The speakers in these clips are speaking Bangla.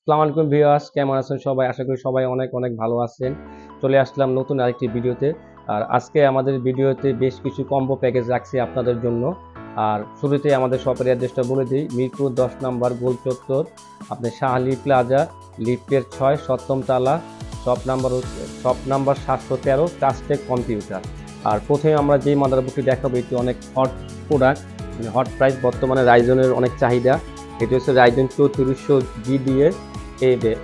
আসসালামু আলাইকুম ভিউয়ার্স, কেমন আছেন সবাই? আশা করি সবাই অনেক অনেক ভালো আছেন। চলে আসলাম নতুন আরেকটি ভিডিওতে। আর আজকে আমাদের ভিডিওতে বেশ কিছু কম্বো প্যাকেজ রাখছি আপনাদের জন্য। আর শুরুতেই আমাদের শপের অ্যাড্রেসটা বলে দিই। মিরপুর 10 নম্বর গোল চত্বর, আপনার শাহ আলী প্লাজা, লিফটের 6, 7ম তলা, শপ নাম্বার 713, টাচটেক কম্পিউটার। আর প্রথমে আমরা যেই মাদারবোর্ডটি দেখাবো এটি অনেক হট প্রোডাক্ট, মানে হট প্রাইস, বর্তমানে রাইজনের অনেক চাহিদা। এটি হচ্ছে রাইজেন 3400G দিয়ে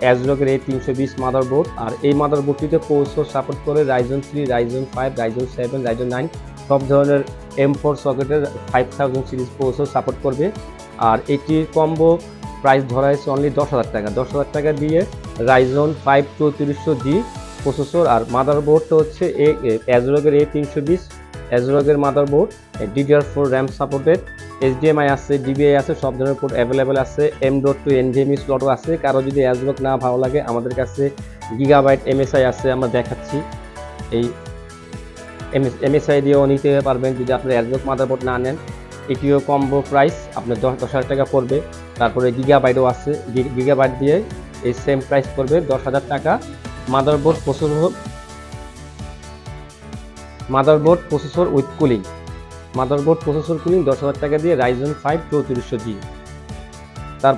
অ্যাজরকের A320 মাদারবোর্ড। আর এই মাদারবোর্ডটিতে প্রসেসর সাপোর্ট করে রাইজন 3, রাইজন 5, রাইজন 7, রাইজন 9 সব ধরনের M4 সকেটের 5000 সিরিজ প্রসেসর সাপোর্ট করবে। আর এটির কম্বো প্রাইস ধরা হয়েছে অনলি 10,000 টাকা। 10,000 টাকা দিয়ে রাইজন 5 3400G প্রসেসর। আর মাদারবোর্ডটা হচ্ছে অ্যাজরকের A320 অ্যাজরকের motherboard, DDR4 RAM supported, HDMI আছে, DVI আছে, সব ধরনের পোর্ট অ্যাভেলেবেল আছে। M.2 NVMe স্লটও আছে। কারো যদি অ্যাজরক না ভালো লাগে, আমাদের কাছে গিগাবাইট MSI আছে, আমরা দেখাচ্ছি। এই MSI দিয়েও নিতে পারবেন যদি আপনার অ্যাজরক মাদারবোর্ড না নেন। এটিও কম্বো প্রাইস আপনার 10,000 টাকা পড়বে। তারপরে গিগাবাইটও আছে, গিগাবাইট দিয়ে এই সেম প্রাইস পড়বে 10,000 টাকা। Motherboard processor with cooling, motherboard processor cooling 10,000 টাকা দিয়ে রাইজন 5 3400G। তার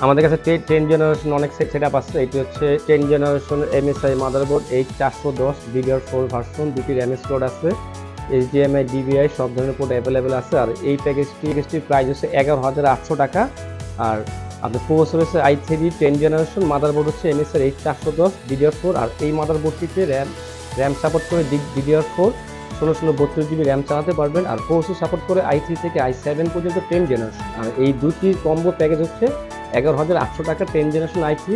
আমাদের কাছে 10 জেনারেশন অনেক সেট আপ আছে। এটি হচ্ছে 10 generation MSI motherboard, H410 DDR4 version, দুটি র্যাম স্লট আছে, HDMI DVI সব ধরনের পোর্ট অ্যাভেলেবেল আছে। আর এই প্যাকেজটির প্রাইস হচ্ছে 11,800 টাকা। আর আপনার প্রসেসর হচ্ছে i3 10 জেনারেশন, মাদারবোর্ড হচ্ছে MSI H410 DDR4। আর এই মাদারবোর্ডটিতে র্যাম সাপোর্ট করে DDR4 1632GB র্যাম চালাতে পারবেন। আর প্রসেসর সাপোর্ট করে i3 থেকে i7 পর্যন্ত 10 জেনারেশন। আর এই দুটি কম্বো প্যাকেজ হচ্ছে 11,800 টাকা, 10 জেনারেশন i3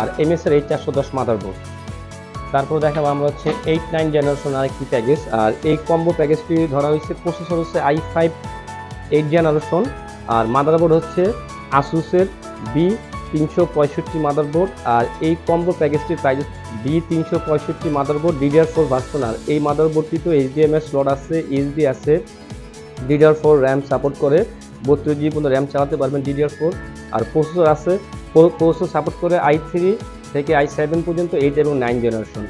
আর MS-এর H410 মাদারবোর্ড। তারপর দেখাবো আমরা হচ্ছে 8-9 জেনারেশন আরেকটি প্যাকেজ। আর এই কম্বো প্যাকেজটি ধরা হয়েছে, প্রসেসর হচ্ছে i5 8 জেনারেশন, আর মাদারবোর্ড হচ্ছে আসুসের B365 মাদারবোর্ড। আর এই কম্বো প্যাকেজটির price B365 motherboard, DDR4 version. আর এই মাদারবোর্ডটিতে HDMI স্লট আছে, SD আছে, DDR4 র্যাম সাপোর্ট করে, 32GB পর্যন্ত র্যাম চালাতে পারবেন DDR4। আর প্রসেসর আছে, প্রসেসর সাপোর্ট করে i3 থেকে i7 পর্যন্ত 8 এবং 9 generation,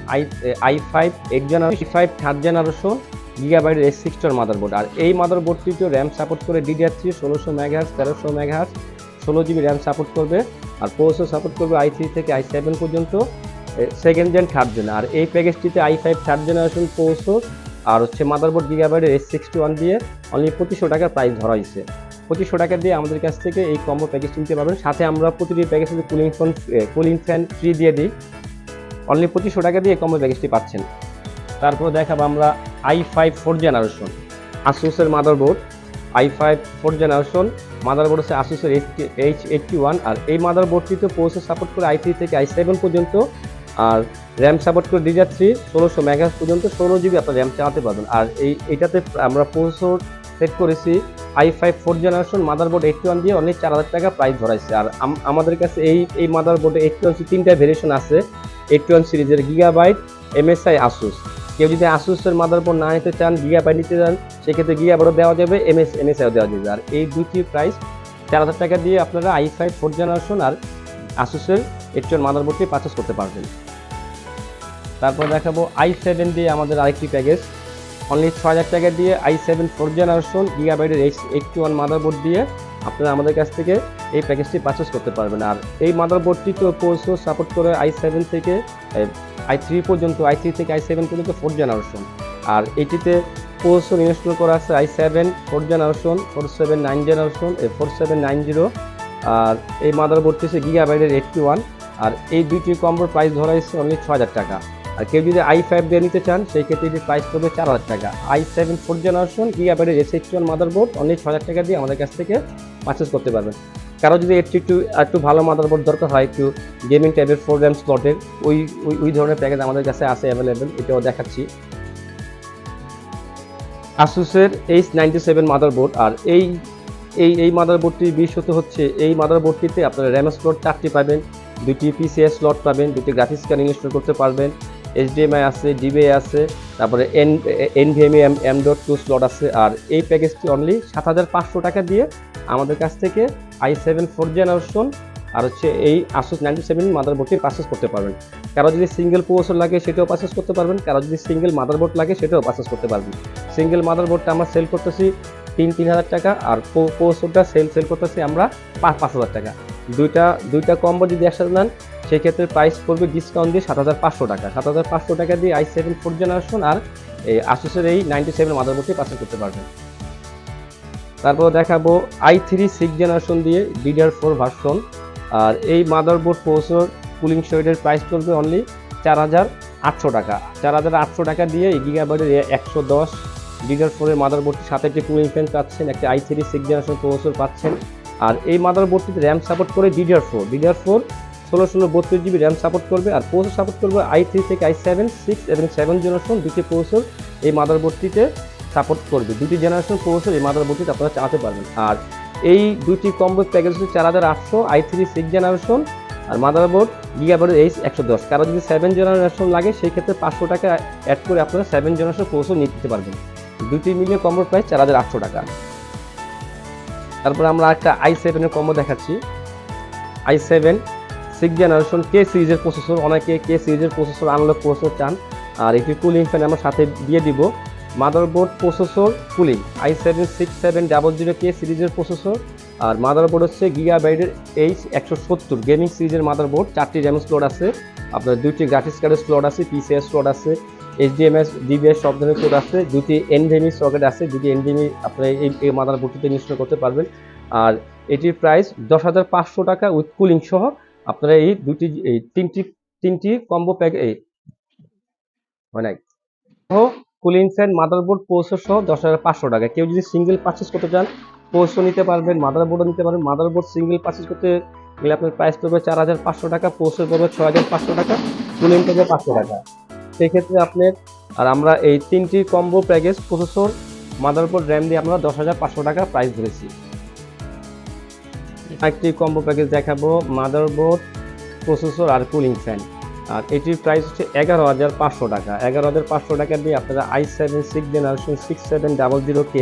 i5 8 generation, i5 3rd generation, গিগাবাইটের S60 মাদারবোর্ড। আর এই মাদারবোর্ডটিতে র্যাম সাপোর্ট করে DDR3 1600 MHz, 1300 MHz, 16GB RAM support করবে। আর প্রসেসর সাপোর্ট করবে i3 থেকে i7 পর্যন্ত, সেকেন্ড জেন, থার্ড জেন। আর এই প্যাকেজটিতে i5 3rd জেনারেশন প্রসেসর আর হচ্ছে মাদারবোর্ড গিগাবাইটের S61 দিয়ে অনলি 2500 টাকার প্রাইস ধরা হয়েছে। 2500 টাকা দিয়ে আমাদের কাছ থেকে এই কম্বো প্যাকেজ নিতে পারবেন। সাথে আমরা প্রতিটি প্যাকেজে কুলিং ফ্যান ফ্রি দিয়ে দিই। অনলি 2500 টাকা দিয়ে এই কম্বো প্যাকেজটি পাচ্ছেন। তারপর দেখাবো আমরা i5 4th জেনারেশন আসুসের motherboard, i5 4th generation motherboard হচ্ছে আসুসের H81। আর এই মাদারবোর্ডটিতে প্রসেসর সাপোর্ট করে i3 থেকে i7 পর্যন্ত, আর র্যাম সাপোর্ট করে DDR3 1600 MHz পর্যন্ত, 16GB আপনার র্যাম চালাতে পারবেন। আর এইটাতে আমরা প্রসেসর সেট করেছি i5 4th জেনারেশন মাদারবোর্ড 81 দিয়ে অনলি 4,000 টাকা প্রাইস ধরাইছে। আর আমাদের কাছে এই মাদারবোর্ডে 81 তিনটা ভেরিয়েশন আছে। 81 সিরিজের গিগাবাইট, MSI, আসুস। কেউ যদি আসুসের মাদারবোর্ড না নিতে চান, গিগাবাইট নিতে চান, সেক্ষেত্রে গিগাবাইটও দেওয়া যাবে, MSIও দেওয়া যাবে। আর এই দুটি প্রাইস 4,000 টাকা দিয়ে আপনারা i5 4th জেনারেশন আর আসুসের 81 মাদারবোর্ডটি পারচেস করতে পারবেন। তারপর দেখাবো i7 দিয়ে আমাদের আরেকটি প্যাকেজ, অনলি 6,000 টাকা দিয়ে i7 4th generation গিগাবাইটের H81 motherboard দিয়ে আপনারা আমাদের কাছ থেকে এই প্যাকেজটি পারচেস করতে পারবেন। আর এই মাদারবোর্ডটি তো প্রসেসর সাপোর্ট করে i7 থেকে i3 পর্যন্ত, i3 থেকে i7 পর্যন্ত 4th জেনারেশন। আর এটিতে প্রসেসর ইনস্টল করা আছে i7 4th জেনারেশন, 4790 জেনারেশন, 4790। আর এই মাদারবোর্ডটি হচ্ছে গিগাবাইটের 81। আর এই দুইটি কম্বোর প্রাইস ধরা হয়েছে অনলি 6,000 টাকা। আর কেউ যদি i5 দিয়ে নিতে চান, সেই ক্ষেত্রে এটির প্রাইস পড়বে 4,000 টাকা। i7 4th generation গিগাবাইটের S81 motherboard only 6,000 টাকা দিয়ে আমাদের কাছ থেকে পারচেস করতে পারবেন। কারো যদি একটু ভালো মাদারবোর্ড দরকার হয়, একটু গেমিং টাইপের 4 র্যাম স্লটের, ওই ধরনের প্যাকেজ আমাদের কাছে আছে অ্যাভেলেবেল, এটাও দেখাচ্ছি। আসুসের H97 মাদারবোর্ড। আর এই মাদারবোর্ডটি বিশেষত হচ্ছে, এই মাদারবোর্ডটিতে আপনারা র্যাম স্লট 4টি পাবেন, 2টি PCI স্লট পাবেন, 2টি গ্রাফিক্স কার্ড ইনস্টল করতে পারবেন, HDMI আছে, DVI আছে, তারপরে NVMe M.2 স্লট আছে। আর এই প্যাকেজটি অনলি 7,500 টাকা দিয়ে আমাদের কাছ থেকে i7 4th জেনারেশন আর হচ্ছে এই Asus 97 মাদারবোর্ডটি পারচেস করতে পারবেন। কারো যদি সিঙ্গেল প্রসেসর লাগে সেটাও পারচেস করতে পারবেন, কারো যদি সিঙ্গেল মাদারবোর্ড লাগে সেটাও পারচেস করতে পারবেন। সিঙ্গেল মাদারবোর্ডটা আমরা সেল করতেছি 3,000 টাকা, আর প্রসেসরটা সেল করতেছি আমরা 5,000 টাকা। দুইটা কম্বো যদি একসাথে নেন সেক্ষেত্রে প্রাইস পড়বে ডিসকাউন্ট দিয়ে 7,500 টাকা। 7,500 টাকা দিয়ে i7 4th জেনারেশন আর এই Asusের এই 97 মাদারবোর্ডটি পারচেস করতে পারবেন। তারপর দেখাবো i3 6th জেনারেশন দিয়ে DDR4 ভার্সন। আর এই মাদারবোর্ড প্রসেসর কুলিং শেডের প্রাইস পড়বে অনলি 4,800 টাকা। 4,800 টাকা দিয়ে এই গিগাবাইটের 110 DDR4 এর মাদারবোর্ডটির সাথে একটি কুলিং ফ্যান পাচ্ছেন, একটা i3 6th জেনারেশন প্রসেসর পাচ্ছেন। আর এই মাদারবোর্ডটিতে র্যাম সাপোর্ট করে DDR4 16/32 GB র্যাম সাপোর্ট করবে, আর প্রসেসর সাপোর্ট করবে i3 থেকে i7 6 এবং 7 জেনারেশন দুটি প্রসেসর এই মাদারবোর্ডটিতে সাপোর্ট করবে। দুটি জেনারেশন প্রসেসর এই মাদারবোর্ডটিতে আপনারা চালাতে পারবেন। আর এই দুটি কম্বো প্যাকেজ হচ্ছে 4,800 i3 6 জেনারেশন আর মাদারবোর্ড গিগাবাইটের H110। কারো যদি 7 জেনারেশন লাগে সেই ক্ষেত্রে 500 টাকা অ্যাড করে আপনারা 7 জেনারেশন প্রসেসর নিতে পারবেন। দুটি মিলিয়ে কম্বোর প্রাইস 4,800 টাকা। তারপর আমরা একটা i7 এর কম্বো দেখাচ্ছি। i7 6 জেনারেশন কে সিরিজের প্রসেসর, অনেকে কে সিরিজের প্রসেসর আনলক প্রসেসর চান, আর একটি কুলিং ফ্যান আমরা সাথে দিয়ে দিব। মাদারবোর্ড প্রসেসর কুলিং i7 6700 কে সিরিজের প্রসেসর, আর মাদারবোর্ড হচ্ছে গিগাবাইটের H170 গেমিং সিরিজের মাদারবোর্ড। 4টি র্যাম স্লট আছে, আপনার 2টি গ্রাফিক্স কার্ডের স্লট আছে, PCI স্লট আছে, HDMI DVI সব ধরনের স্লট আছে, 2টি NVMe সকেট আছে, 2টি NVMe আপনারা এই মাদারবোর্ডটিতে ইনস্টল করতে পারবেন। আর এটির প্রাইস 10,500 টাকা উইথ কুলিং সহ। আপনারা এই তিনটি combo pack cooling fan motherboard processor সহ 10,500 টাকা। কেউ যদি সিঙ্গেল পারচেস করতে চান প্রসেসর নিতে পারবেন, মাদারবোর্ডও নিতে পারবেন। মাদারবোর্ড সিঙ্গেল পারচেস করতে গেলে আপনার প্রাইস পড়বে 4,500 টাকা, প্রসেসর পড়বে 6,500 টাকা, কুলিং পড়বে 500 টাকা। সেক্ষেত্রে আপনার আর আমরা এই তিনটি combo package processor motherboard RAM দিয়ে আমরা 10,500 টাকা প্রাইস ধরেছি। একটি কম্বো প্যাকেজ দেখাবো মাদারবোর্ড প্রসেসর আর কুলিং ফ্যান, আর এটির প্রাইস হচ্ছে 11,500 টাকা। 11,500 টাকা দিয়ে আপনারা i7 6 জেনারেশন 6700K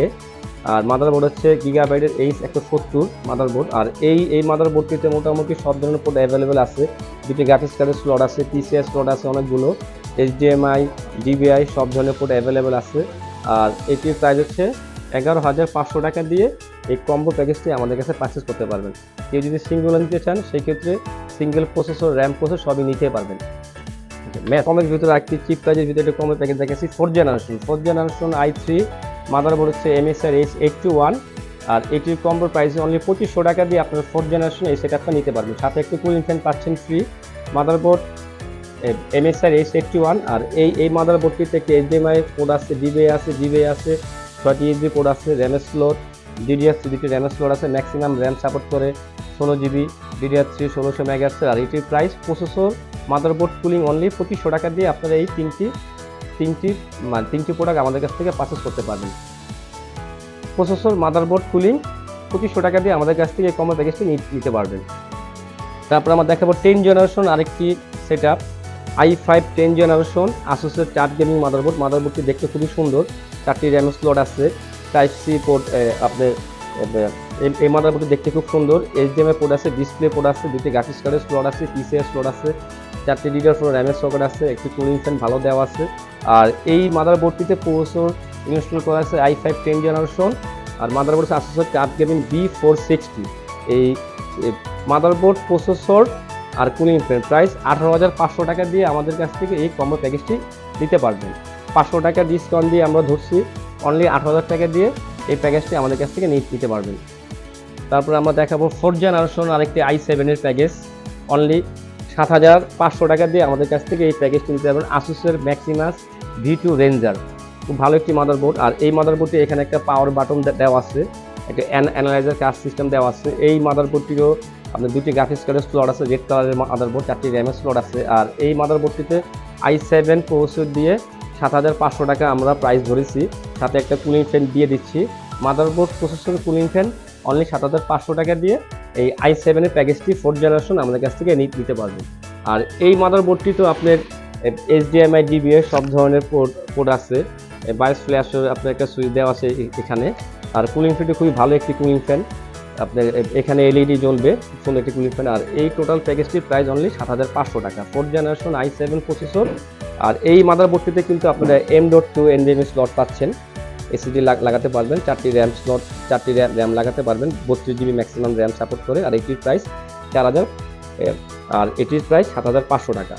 আর মাদারবোর্ড হচ্ছে গিগাবাইটের H170 মাদারবোর্ড। আর এই মাদারবোর্ডটিতে মোটামুটি সব ধরনের পোর্ট অ্যাভেলেবেল আছে, দুটি গ্রাফিক্স কার্ডের স্লট আছে, PCI স্লট আছে অনেকগুলো, HDMI DVI সব ধরনের পোর্ট অ্যাভেলেবেল আছে। আর এটির প্রাইস হচ্ছে 11,500 টাকা দিয়ে এই কম্বো প্যাকেজটি আমাদের কাছে পারচেস করতে পারবেন। কেউ যদি সিঙ্গেল নিতে চান সেই ক্ষেত্রে সিঙ্গেল প্রসেসর র্যাম প্রসেসর সবই নিতে পারবেন। কমের ভিতরে একটি চিপ প্রাইজের ভিতরে একটা কম্বো প্যাকেজ দেখাচ্ছি 4th জেনারেশন i3 মাদারবোর্ড হচ্ছে MSI H81, আর এটির কম্বোর প্রাইস অনলি 2,500 টাকা দিয়ে আপনার 4th জেনারেশন এই সেটআপটা নিতে পারবেন। সাথে একটি কুলিং ফ্যান পাচ্ছেন ফ্রি। মাদারবোর্ড MSI H81 আর এই মাদারবোর্ডটিতে একটি HDMI পোর্ট আছে, DVI আছে, 6টি USB পোর্ট আছে, র্যাম স্লট DDR3 দুটি র্যাম স্লট আছে, ম্যাক্সিমাম র্যাম সাপোর্ট করে 16 GB, DDR3 1600 MHz। আর এটির price processor motherboard cooling only 2,500 টাকা দিয়ে আপনারা এই তিনটি প্রোডাক্ট আমাদের কাছ থেকে পারচেস করতে পারবেন। প্রসেসর মাদারবোর্ড কুলিং 2,500 টাকা দিয়ে আমাদের কাছ থেকে এই কম্বো প্যাকেজটি নিতে পারবেন। তারপর আমরা দেখাবো 10 জেনারেশন আরেকটি সেটআপ i5 10 জেনারেশন Asusের চার্জ গেমিং মাদারবোর্ডটি দেখতে খুবই সুন্দর। 4টি র্যাম স্লট আছে, টাইপ সি পোর্ট, আপনার এই মাদারবোর্ডটি দেখতে খুব সুন্দর। HDMI পোর্ট আছে, ডিসপ্লে পোর্ট আছে, দুটি গ্রাফিক্স কার্ডের স্লট আছে, PCI স্লট আছে, 4টি DDR4 র্যামের সকেট আছে, একটি কুলিং ফ্যান ভালো দেওয়া আছে। আর এই মাদারবোর্ডটিতে প্রসেসর ইনস্টল করা আছে i5 10 জেনারেশন, আর মাদারবোর্ড আছে Asusের চার্জ গেমিং B460। এই মাদারবোর্ড প্রসেসর আর কুলিং ফ্যান প্রাইস 18,500 টাকা দিয়ে আমাদের কাছ থেকে এই কম্বো প্যাকেজটি নিতে পারবেন। 500 টাকা ডিসকাউন্ট দিয়ে আমরা ধরছি অনলি 8,000 টাকা দিয়ে এই প্যাকেজটি আমাদের কাছ থেকে নিতে পারবেন। তারপর আমরা দেখাবো 4th জেনারেশন আরেকটি i7 এর প্যাকেজ অনলি 7,500 টাকা দিয়ে আমাদের কাছ থেকে এই প্যাকেজটি নিতে পারবেন। Asusের ম্যাক্সিমাস V2 রেঞ্জার খুব ভালো একটি মাদারবোর্ড, আর এই মাদারবোর্ডটি এখানে একটা পাওয়ার বাটন দেওয়া আছে, একটা অ্যানালাইজার কাস্ট সিস্টেম দেওয়া আছে। এই মাদারবোর্ডটিরও আপনার দুটি গ্রাফিক্স কার্ডের স্লট আছে, রেড কালারের মাদারবোর্ড, 4টি র্যামের স্লট আছে। আর এই মাদারবোর্ডটিতে i7 প্রসেসর দিয়ে 7,500 টাকা আমরা প্রাইস ধরেছি, সাথে একটা কুলিং ফ্যান দিয়ে দিচ্ছি। Motherboard processor cooling fan only 7,500 টাকা দিয়ে এই i7 এর প্যাকেজটি 4th জেনারেশন আমাদের কাছ থেকে নিতে পারবেন। আর এই মাদারবোর্ডটি তো আপনার HDMI DVI সব ধরনের পোর্ট আছে, বায়োস ফ্ল্যাশ আপনার একটা সুইচ দেওয়া আছে এখানে। আর কুলিং ফ্যানটি খুবই ভালো একটি কুলিং ফ্যান, আপনার এখানে এলইডি জ্বলবে, খুব সুন্দর একটি কুলিং ফ্যান। আর এই টোটাল প্যাকেজটির প্রাইস অনলি 7,500 টাকা, 4th জেনারেশন i7 প্রসেসর। আর এই মাদারবোর্ডটিতে কিন্তু আপনারা M.2 NVMe স্লট পাচ্ছেন, এসএসডি লাগাতে পারবেন, 4টি র্যাম স্লট, 4টি র্যাম লাগাতে পারবেন, 32 জিবি ম্যাক্সিমাম র্যাম সাপোর্ট করে। আর এটির প্রাইস 4000, আর এটির প্রাইস 7,500 টাকা।